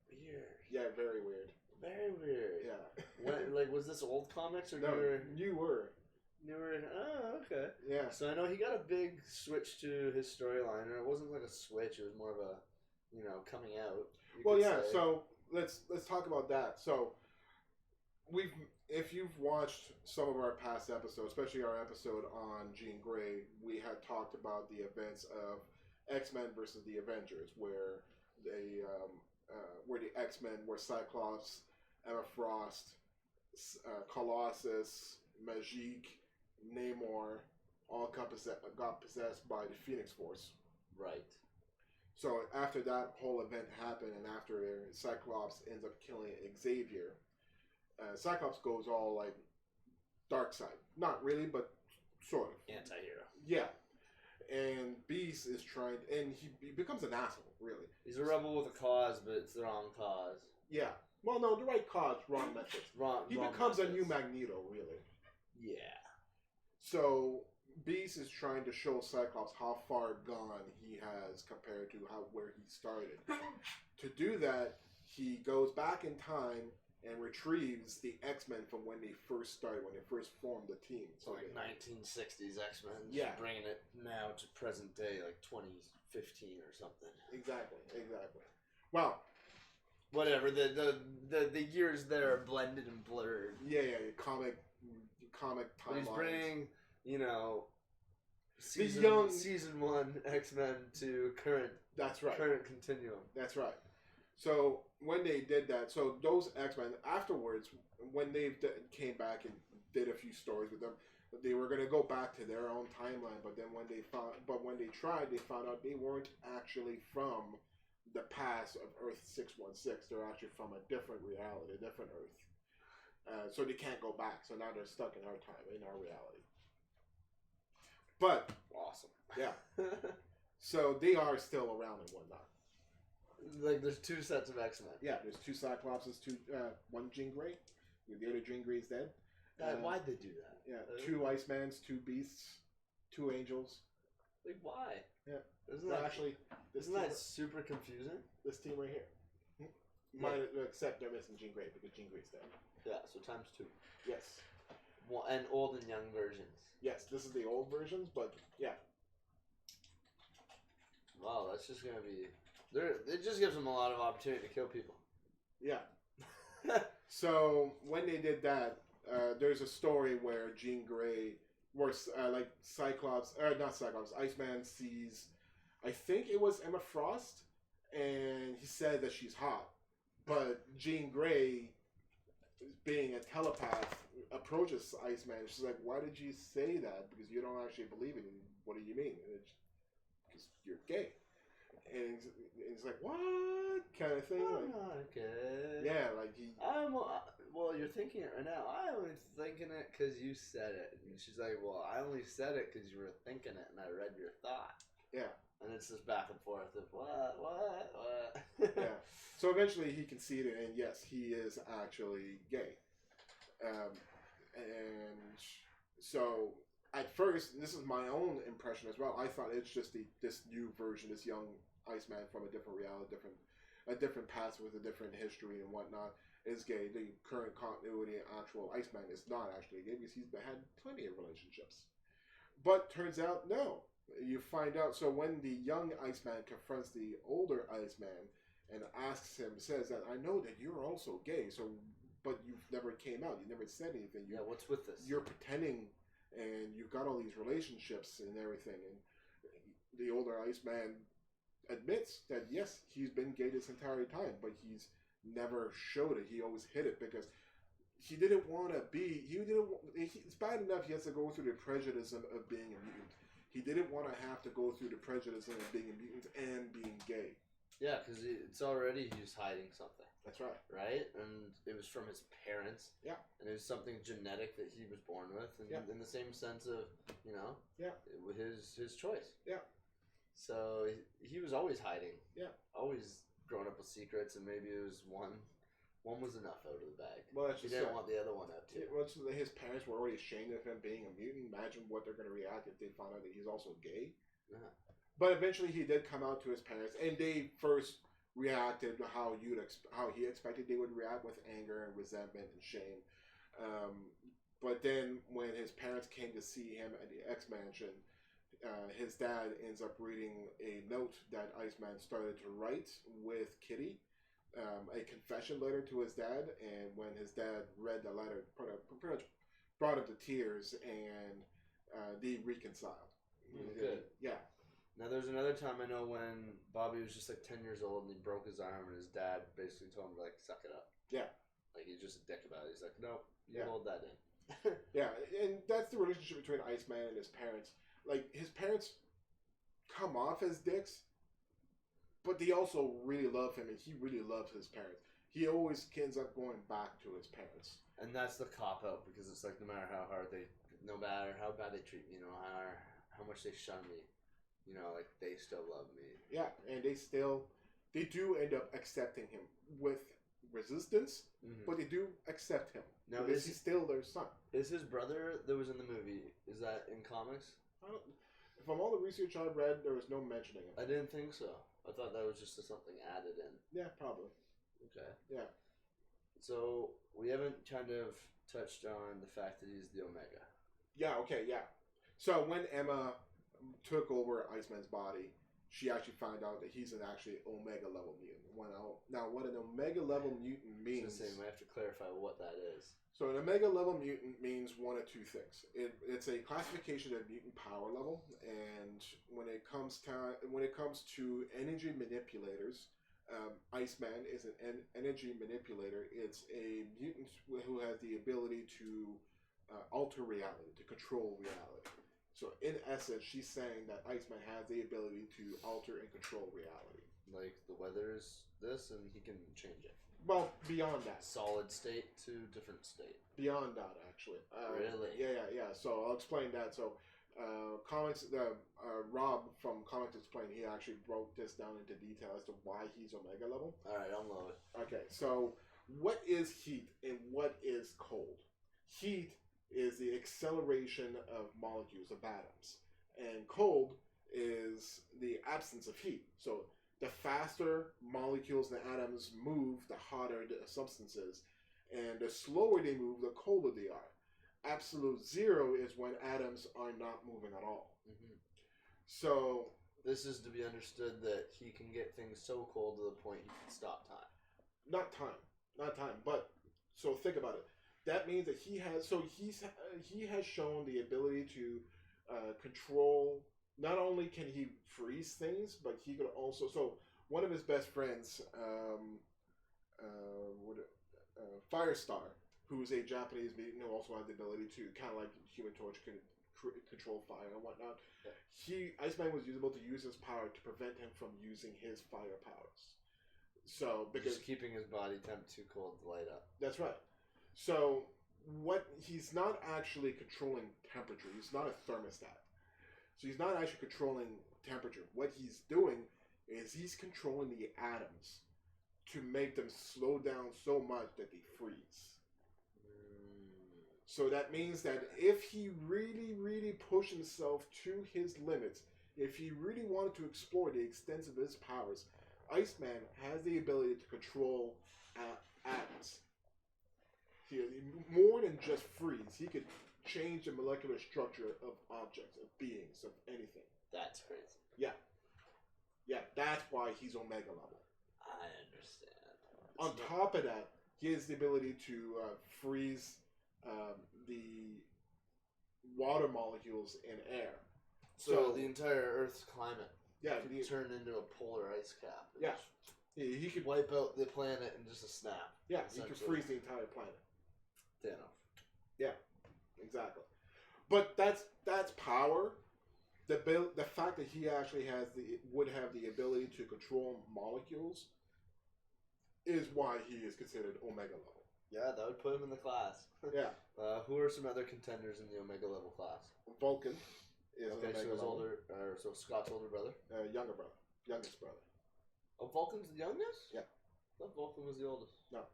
Weird. Yeah, very weird. Very weird. Yeah. When, was this old comics or no, newer? Oh, okay. Yeah. So I know he got a big switch to his storyline, or it wasn't like a switch; it was more of a, coming out. Well, yeah. Say. So let's talk about that. So if you've watched some of our past episodes, especially our episode on Jean Grey, we had talked about the events of X-Men versus the Avengers, where the X-Men were Cyclops, Emma Frost, Colossus, Magique, Namor, all got possessed by the Phoenix Force. Right. So after that whole event happened, and after Cyclops ends up killing Xavier, Cyclops goes all like dark side. Not really, but sort of. Anti-hero. Yeah. And Beast is trying, and he becomes an asshole, really. He's a rebel with a cause, but it's the wrong cause. Yeah. Well, no, the right cause, wrong methods. He becomes a new Magneto, really. Yeah. So Beast is trying to show Cyclops how far gone he has compared to where he started. To do that, he goes back in time and retrieves the X-Men from when they first started, when they first formed the team. So like 1960s X-Men. Yeah. Bringing it now to present day, like 2015 or something. Exactly. Well, whatever. The years there are blended and blurred. Yeah. Comic timeline. But he's bringing, season 1 X-Men to current. That's right. Current continuum. That's right. So when they did that, so those X-Men afterwards, when they came back and did a few stories with them, they were going to go back to their own timeline. But then when they tried, they found out they weren't actually from the past of Earth 616. They're actually from a different reality, a different Earth. So they can't go back. So now they're stuck in our time, in our reality. But awesome. Yeah. So they are still around and whatnot. Like there's 2 sets of X-Men. Yeah, there's 2 Cyclopses, 1 Jean Grey. The other Jean Grey is dead. Why'd they do that? Yeah, 2 Icemans, 2 Beasts, 2 Angels. Like why? Yeah, isn't that team, super confusing? This team right here. Except they're missing Jean Grey because Jean Grey's dead. Yeah, so times 2. Yes. Well, and old and young versions. Yes, this is the old versions, but yeah. Wow, that's just gonna be. It just gives them a lot of opportunity to kill people. Yeah. So when they did that, there's a story where Jean Grey where like Cyclops, or not Cyclops, Iceman sees, I think it was Emma Frost, and he said that she's hot, but Jean Grey, being a telepath, approaches Iceman. She's like, "Why did you say that? Because you don't actually believe it. What do you mean? Because you're gay." And he's like, "What?" kind of thing. Okay. Yeah, like he. Well, you're thinking it right now. I only thinking it because you said it. And she's like, well, I only said it because you were thinking it, and I read your thought. Yeah. And it's just back and forth of what? Yeah. So eventually he conceded, and yes, he is actually gay. And so at first, this is my own impression as well. I thought it's just this new version, this young Iceman from a different reality, a different past with a different history and whatnot, is gay. The current continuity and actual Iceman is not actually gay because he's had plenty of relationships. But turns out, no. You find out, so when the young Iceman confronts the older Iceman and asks him, says that, I know that you're also gay, but you've never came out, you never said anything. What's with this? You're pretending, and you've got all these relationships and everything. And the older Iceman admits that, yes, he's been gay this entire time, but he's never showed it. He always hid it because he didn't want to be, it's bad enough he has to go through the prejudice of being a mutant. He didn't want to have to go through the prejudice of being a mutant and being gay. Yeah, because it's already he's hiding something. That's right. Right? And it was from his parents. Yeah. And it was something genetic that he was born with. And in the same sense of, his choice. Yeah. So he was always hiding. Yeah. Always growing up with secrets, and maybe it was one was enough out of the bag. Well, that's he didn't want the other one out too. His parents were already ashamed of him being a mutant. Imagine what they're going to react if they find out that he's also gay. Yeah. But eventually, he did come out to his parents, and they first reacted how he expected they would react, with anger and resentment and shame. But then, when his parents came to see him at the X Mansion, his dad ends up reading a note that Iceman started to write with Kitty. A confession letter to his dad, and when his dad read the letter, pretty much brought him to tears, and they reconciled. Good. Yeah. Now there's another time I know when Bobby was just like 10 years old and he broke his arm, and his dad basically told him to like suck it up. Yeah. Like he's just a dick about it. He's like, nope, you hold that in. Yeah, and that's the relationship between Iceman and his parents. Like, his parents come off as dicks, but they also really love him, and he really loves his parents. He always ends up going back to his parents. And that's the cop-out, because it's like no matter how bad they treat me, how much they shun me, like they still love me. Yeah, and they do end up accepting him with resistance, but they do accept him. Now, because he's still their son. Is his brother that was in the movie, is that in comics? From all the research I've read, there was no mentioning of it. I didn't think so. I thought that was just something added in. Yeah, probably. Okay. Yeah. So, we haven't kind of touched on the fact that he's the Omega. Yeah, okay, yeah. So, when Emma took over Iceman's body, she actually found out that he's an actually Omega level mutant. Now, what an Omega level mutant means... It's the same. I have to clarify what that is. So an Omega level mutant means one of two things. It's a classification of mutant power level, and when it comes to energy manipulators, Iceman is an energy manipulator. It's a mutant who has the ability to alter reality, to control reality. So in essence, she's saying that Iceman has the ability to alter and control reality. Like the weather is this, and he can change it. Well, beyond that. Solid state to different state. Beyond that, actually. Really? Yeah. So I'll explain that. So, Rob from Comics Explained, he actually broke this down into detail as to why he's Omega level. All right, I'll know it. Okay, so what is heat and what is cold? Heat is the acceleration of molecules, of atoms. And cold is the absence of heat. So the faster molecules and atoms move, the hotter the substances. And the slower they move, the colder they are. Absolute zero is when atoms are not moving at all. Mm-hmm. So this is to be understood that he can get things so cold to the point he can stop time. Not time. But, so think about it. that means that he has shown the ability to control. Not only can he freeze things, but he could also. So one of his best friends, Firestar, who's a Japanese mutant who also has the ability to kind of like Human Torch can control fire and whatnot. Yeah. Iceman was able to use his power to prevent him from using his fire powers. So because just keeping his body temp too cold to light up. That's right. So he's not actually controlling temperature. He's not a thermostat. So he's not actually controlling temperature. What he's doing is he's controlling the atoms to make them slow down so much that they freeze. So that means that if he really, really pushed himself to his limits, if he really wanted to explore the extent of his powers, Iceman has the ability to control atoms. More than just freeze, he could change the molecular structure of objects, of beings, of anything. That's crazy. Yeah. Yeah, that's why he's Omega level. I understand. On top of that, he has the ability to freeze the water molecules in air. So the entire Earth's climate could turn into a polar ice cap. Yeah. He could wipe out the planet in just a snap. Yeah, he could freeze the entire planet. Thanos. Yeah, exactly. But that's power. The fact that he actually would have the ability to control molecules is why he is considered Omega level. Yeah, that would put him in the class. Yeah. Who are some other contenders in the Omega level class? Vulcan is okay, Omega level. So Scott's older brother? Youngest brother. Oh, Vulcan's the youngest? Yeah. I thought Vulcan was the oldest. No.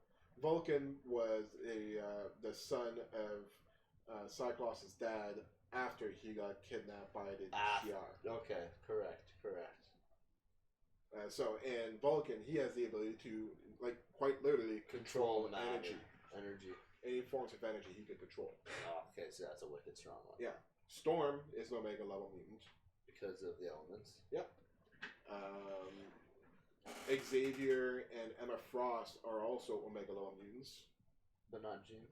Vulcan was the son of Cyclops' dad after he got kidnapped by the GR. Okay, correct. And Vulcan, he has the ability to, like, quite literally control energy. Any forms of energy he could control. Oh, okay, so that's a wicked strong one. Yeah. Storm is an Omega level mutant. Because of the elements. Yep. Xavier and Emma Frost are also Omega level mutants. But not Jean?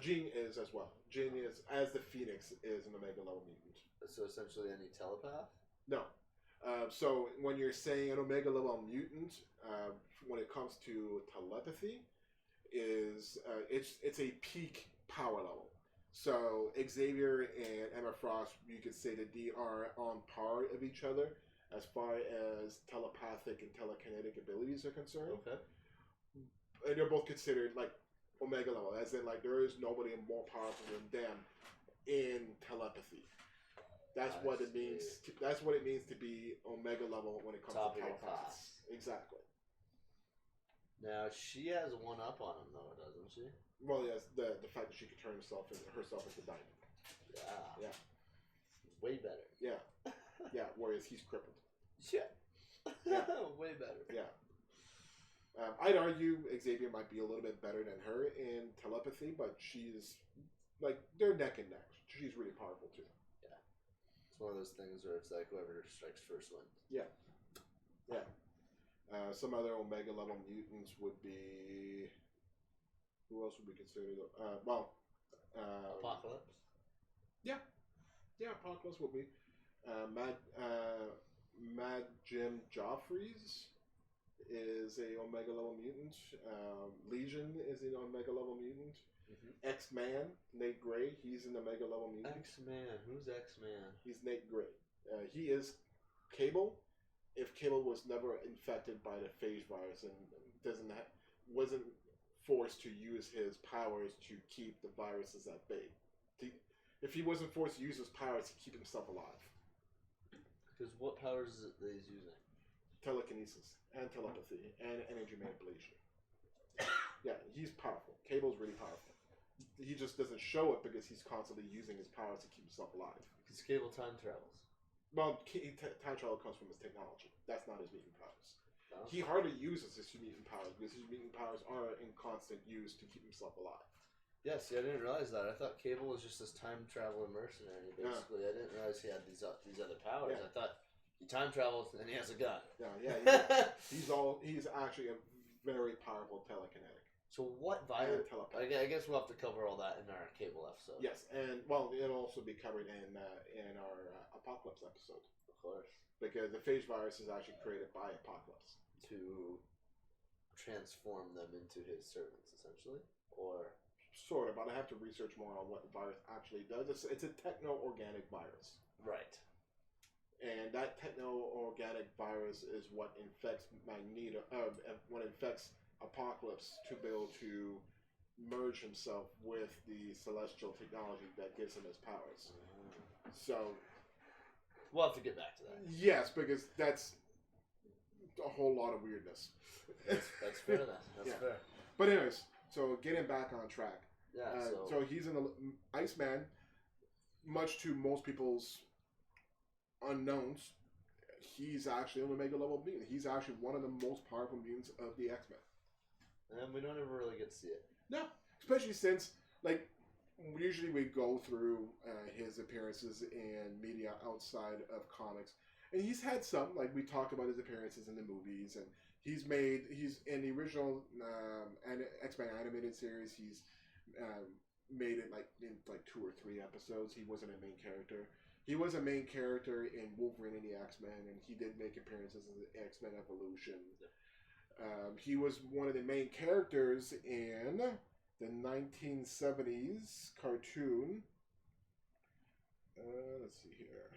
Jean is as well. Jean is, as the Phoenix, is an Omega level mutant. So essentially any telepath? No. So when you're saying an Omega level mutant, when it comes to telepathy, it's a peak power level. So Xavier and Emma Frost, you could say that they are on par of each other as far as telepathic and telekinetic abilities are concerned. Okay. And they're both considered like Omega level, as in like there is nobody more powerful than them in telepathy. That's what it means. That's what it means to be Omega level when it comes to telepaths. Exactly. Now she has one up on him though, doesn't she? Well, yes, the fact that she could turn herself into diamond. Yeah. Way better. Yeah. Yeah. Whereas he's crippled. Yeah. Yeah. Way better. Yeah. I'd argue Xavier might be a little bit better than her in telepathy, but she's like they're neck and neck. She's really powerful too. Yeah. It's one of those things where it's like whoever strikes first wins. Yeah. Yeah. Some other Omega level mutants would be. Who else would be considered? Apocalypse. Yeah, Apocalypse would be. Mad Jim Joffreys is a Omega level mutant. Legion is an Omega level mutant. Mm-hmm. X-Man, Nate Gray, he's an Omega level mutant. X-Man, who's X-Man? He's Nate Gray. He is Cable. If Cable was never infected by the phage virus and wasn't forced to use his powers to keep the viruses at bay. If he wasn't forced to use his powers to keep himself alive. Because what powers is it that he's using? Telekinesis and telepathy and energy manipulation. Yeah, he's powerful. Cable's really powerful. He just doesn't show it because he's constantly using his powers to keep himself alive. Because Cable time travels. Well, time travel comes from his technology. That's not his mutant powers. No? He hardly uses his mutant powers because his mutant powers are in constant use to keep himself alive. Yeah, see, I didn't realize that. I thought Cable was just this time traveler mercenary, basically. Yeah. I didn't realize he had these other powers. Yeah. I thought he time travels and he has a gun. Yeah. He's actually a very powerful telekinetic. So what and virus? telepathy. I guess we'll have to cover all that in our cable episode. Yes, and well, it'll also be covered in our Apocalypse episode. Of course. Because the phage virus is actually created by Apocalypse. To transform them into his servants, essentially? Or... Sort of, but I have to research more on what the virus actually does. It's a techno-organic virus. Right. And that techno-organic virus is what infects Magneto, what infects Apocalypse to be able to merge himself with the celestial technology that gives him his powers. So... We'll have to get back to that. Yes, because that's a whole lot of weirdness. That's fair then. That's fair. But anyways, so getting back on track. Yeah, so he's in the Iceman, much to most people's unknowns, he's actually an Omega level mutant. He's actually one of the most powerful mutants of the X-Men. And we don't ever really get to see it. No, especially since, like, usually we go through his appearances in media outside of comics. And he's had some, like we talked about his appearances in the movies, and he's in the original X-Men animated series, he's made it in 2 or 3 episodes. He wasn't a main character. He was a main character in Wolverine and the X-Men, and he did make appearances in the X-Men Evolution. He was one of the main characters in the 1970s cartoon. Let's see here.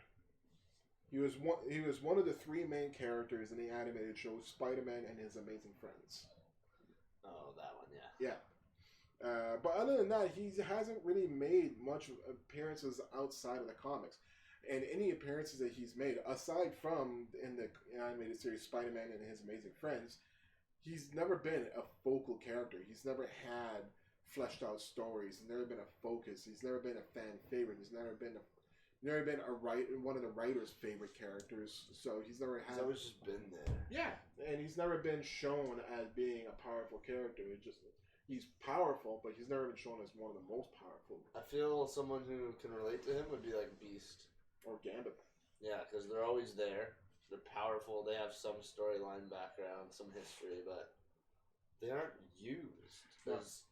He was one of the 3 main characters in the animated show Spider-Man and His Amazing Friends. Oh, that one, yeah. Yeah. But other than that, he hasn't really made much appearances outside of the comics. And any appearances that he's made, aside from in the animated series Spider-Man and His Amazing Friends, he's never been a focal character. He's never had fleshed out stories. He's never been a focus. He's never been a fan favorite. He's never been one of the writer's favorite characters. So he's never had. He's always just been there. Yeah, and he's never been shown as being a powerful character. He's powerful, but he's never been shown as one of the most powerful. I feel someone who can relate to him would be like Beast. Or Gambit. Yeah, because they're always there. They're powerful. They have some storyline background, some history, but they aren't used as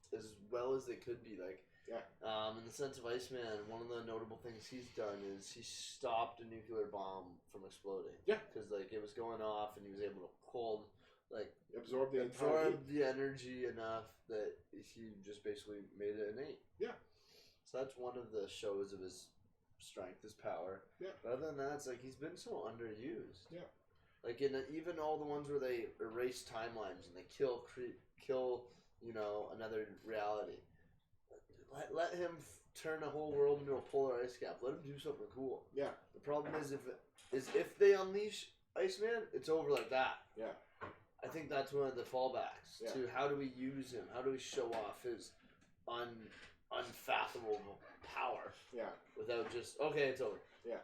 well as they could be. Like, in the sense of Iceman, one of the notable things he's done is he stopped a nuclear bomb from exploding. Yeah. Because, like, it was going off, and he was able to absorb the energy enough that he just basically made it innate. Yeah. So that's one of the shows of his strength, his power. Yeah. But other than that, it's like he's been so underused. Yeah. Like in even all the ones where they erase timelines and they kill another reality. Let him turn a whole world into a polar ice cap. Let him do something cool. Yeah. The problem is if they unleash Iceman, it's over like that. Yeah. I think that's one of the fallbacks to how do we use him? How do we show off his unfathomable power? Yeah. Without just, okay, it's over. Yeah.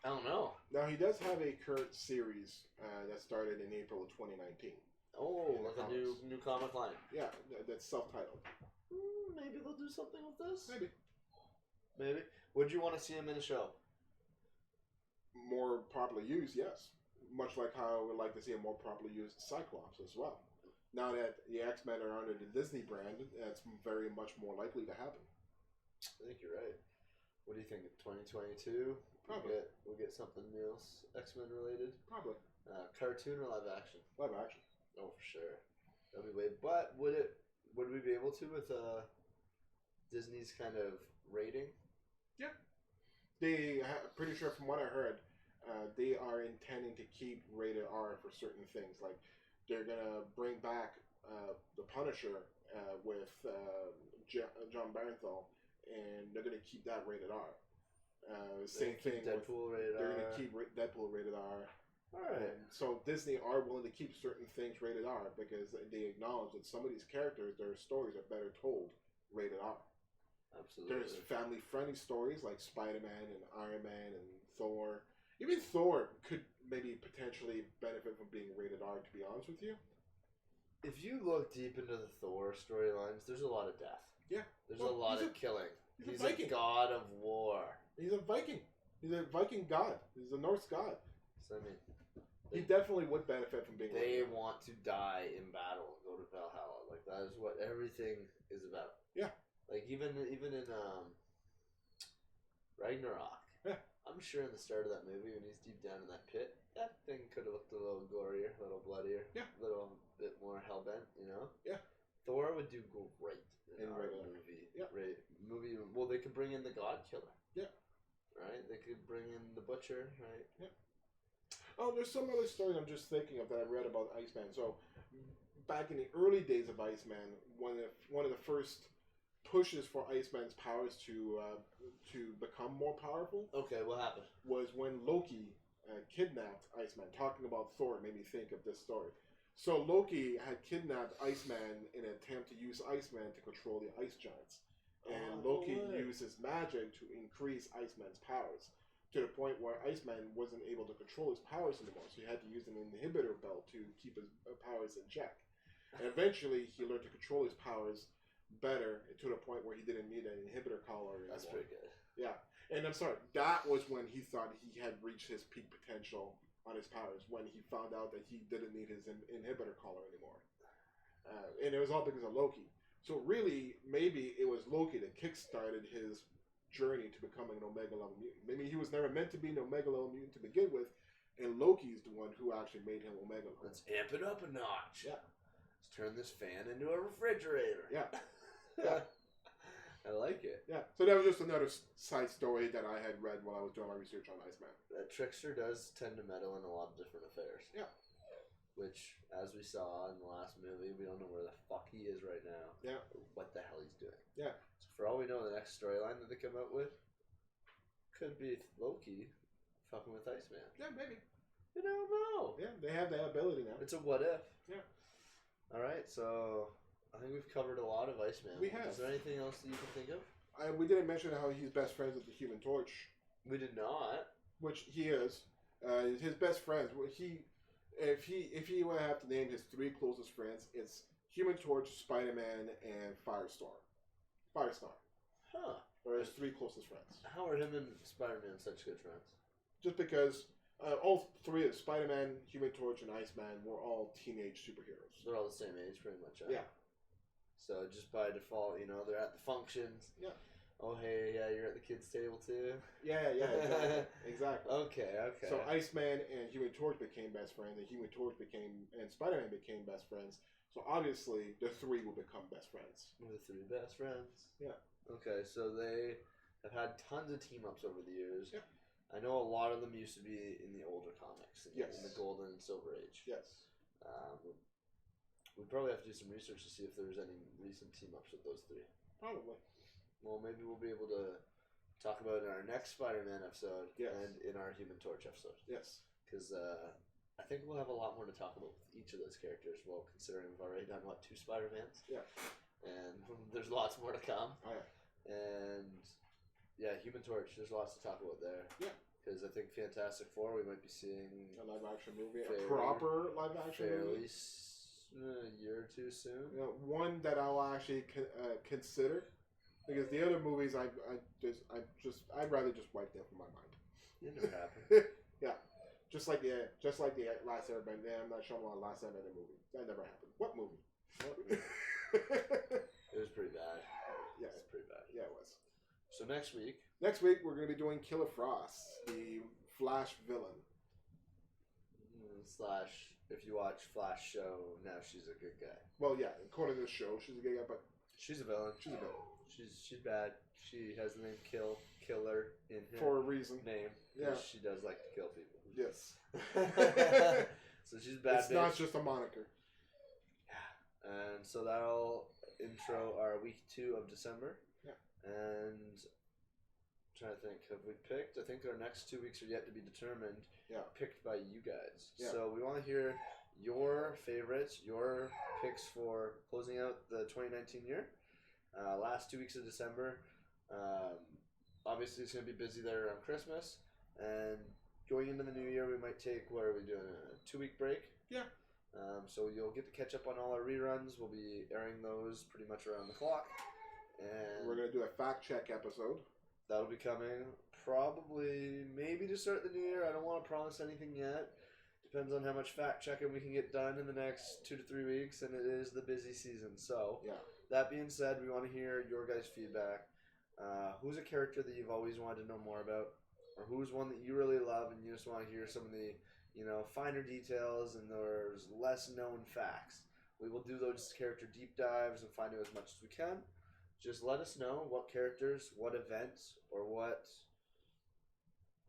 I don't know. Now, he does have a current series that started in April of 2019. Oh, like a new comic line. Yeah, that's self-titled. Maybe they'll do something with this? Maybe. Would you want to see him in a show? More properly used, yes. Much like how I would like to see a more properly used Cyclops as well. Now that the X-Men are under the Disney brand, that's very much more likely to happen. I think you're right. What do you think? 2022? Probably. We'll get something else X-Men related? Probably. Cartoon or live action? Live action. Oh, for sure. That'd be way. But would we be able to with Disney's kind of rating? Yeah. Pretty sure from what I heard, they are intending to keep rated R for certain things. Like they're gonna bring back the Punisher with John Bernthal, and they're gonna keep that rated R. Same thing with Deadpool rated R. They're gonna keep Deadpool rated R. All right. So Disney are willing to keep certain things rated R because they acknowledge that some of these characters, their stories are better told rated R. Absolutely. There's family-friendly stories like Spider-Man and Iron Man and Thor. Even Thor could maybe potentially benefit from being rated R, to be honest with you. If you look deep into the Thor storylines, there's a lot of death. Yeah. There's a lot of killing. He's a god of war. He's a Viking. He's a Viking god. He's a Norse god. So, I mean... He definitely would benefit from being They want to die in battle and go to Valhalla. what everything is about. Yeah. Like even in Ragnarok. Yeah. I'm sure in the start of that movie when he's deep down in that pit, that thing could have looked a little gorier, a little bloodier, yeah, a little bit more hellbent, you know. Yeah. Thor would do great in our regular movie. Yeah. Right. Movie. Well, they could bring in the God Killer. Yeah. Right. They could bring in the Butcher. Right. Yeah. Oh, there's some other story I'm just thinking of that I read about Iceman. So, back in the early days of Iceman, one of the first pushes for Iceman's powers to become more powerful. Okay, what happened? Was when Loki kidnapped Iceman. Talking about Thor made me think of this story. So Loki had kidnapped Iceman in an attempt to use Iceman to control the ice giants. And Loki used his magic to increase Iceman's powers to the point where Iceman wasn't able to control his powers anymore. So he had to use an inhibitor belt to keep his powers in check. And eventually he learned to control his powers better to the point where he didn't need an inhibitor collar anymore. That's pretty good. Yeah. And I'm sorry, that was when he thought he had reached his peak potential on his powers, when he found out that he didn't need his inhibitor collar anymore. And it was all because of Loki. So really, maybe it was Loki that kickstarted his journey to becoming an Omega level mutant. Maybe he was never meant to be an Omega level mutant to begin with, and Loki's the one who actually made him Omega level. Let's amp it up a notch. Yeah. Let's turn this fan into a refrigerator. Yeah. Yeah. I like it. Yeah. So that was just another side story that I had read while I was doing my research on Iceman. That Trickster does tend to meddle in a lot of different affairs. Yeah. Which, as we saw in the last movie, we don't know where the fuck he is right now. Yeah. Or what the hell he's doing. Yeah. So for all we know, the next storyline that they come out with could be Loki fucking with Iceman. Yeah, maybe. You don't know. Yeah, they have that ability now. It's a what if. Yeah. All right, so I think we've covered a lot of Iceman. We have. Is there anything else that you can think of? We didn't mention how he's best friends with the Human Torch. We did not. Which he is. His best friends. If he would have to name his three closest friends, it's Human Torch, Spider-Man, and Firestar. Huh. Are his three closest friends. How are him and Spider-Man such good friends? Just because all three of Spider-Man, Human Torch, and Iceman were all teenage superheroes. They're all the same age, pretty much. Yeah. So just by default, they're at the functions. Yeah. Oh, hey, yeah, you're at the kids' table too? Yeah, exactly. Okay. So Iceman and Human Torch became best friends, and and Spider-Man became best friends. So obviously, the three will become best friends. The three best friends. Yeah. Okay, so they have had tons of team-ups over the years. Yeah. I know a lot of them used to be in the older comics, in the Golden and Silver Age. Yes. We'd probably have to do some research to see if there's any recent team-ups with those three. Probably. Well, maybe we'll be able to talk about it in our next Spider-Man episode and in our Human Torch episode. Yes. Because I think we'll have a lot more to talk about with each of those characters. Well, considering we've already done, 2 Spider-Mans? Yeah. And there's lots more to come. Oh, yeah. And, yeah, Human Torch, there's lots to talk about there. Yeah. Because I think Fantastic Four, we might be seeing a live-action movie. A proper live-action movie. A year or two soon. One that I'll actually consider. Because the other movies, I'd rather just wipe them from my mind. It never happened. Yeah, just like the Last Airbender. Yeah, I'm not showing a Last Airbender movie. That never happened. What movie? It was pretty bad. Yeah, it was pretty bad. Yeah, it was. So next week we're going to be doing Killer Frost, the Flash villain. / if you watch Flash show, now she's a good guy. Well, yeah, according to the show, she's a good guy, but she's a villain. She's a villain. She's bad. She has the name Killer in her for a reason. Name. Yeah, she does like to kill people. Yes. So she's a bad. It's not just a moniker. Yeah, and so that'll intro our week 2 of December. Yeah. And I'm trying to think, have we picked? I think our next 2 weeks are yet to be determined. Yeah. Picked by you guys. Yeah. So we want to hear your favorites, your picks for closing out the 2019 year. Last 2 weeks of December. Obviously, it's going to be busy there around Christmas. And going into the new year, we might take, what are we doing, a 2-week break? Yeah. So you'll get to catch up on all our reruns. We'll be airing those pretty much around the clock. And we're going to do a fact check episode. That'll be coming probably maybe to start the new year. I don't want to promise anything yet. Depends on how much fact checking we can get done in the next 2 to 3 weeks, and it is the busy season. So, that being said, we want to hear your guys' feedback. Who's a character that you've always wanted to know more about, or who's one that you really love and you just want to hear some of the finer details and there's less known facts. We will do those character deep dives and find out as much as we can. Just let us know what characters, what events, or what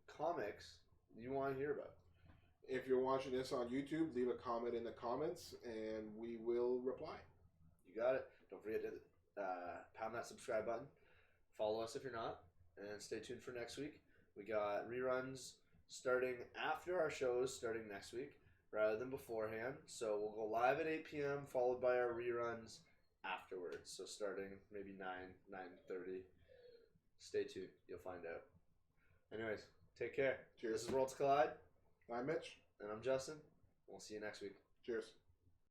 comics you want to hear about. If you're watching this on YouTube, leave a comment in the comments and we will reply. You got it. Don't forget to pound that subscribe button. Follow us if you're not. And stay tuned for next week. We got reruns starting after our shows starting next week rather than beforehand. So we'll go live at 8 p.m. followed by our reruns afterwards. So starting maybe 9:30. Stay tuned. You'll find out. Anyways, take care. Cheers. This is Worlds Collide. I'm Mitch. And I'm Justin. We'll see you next week. Cheers.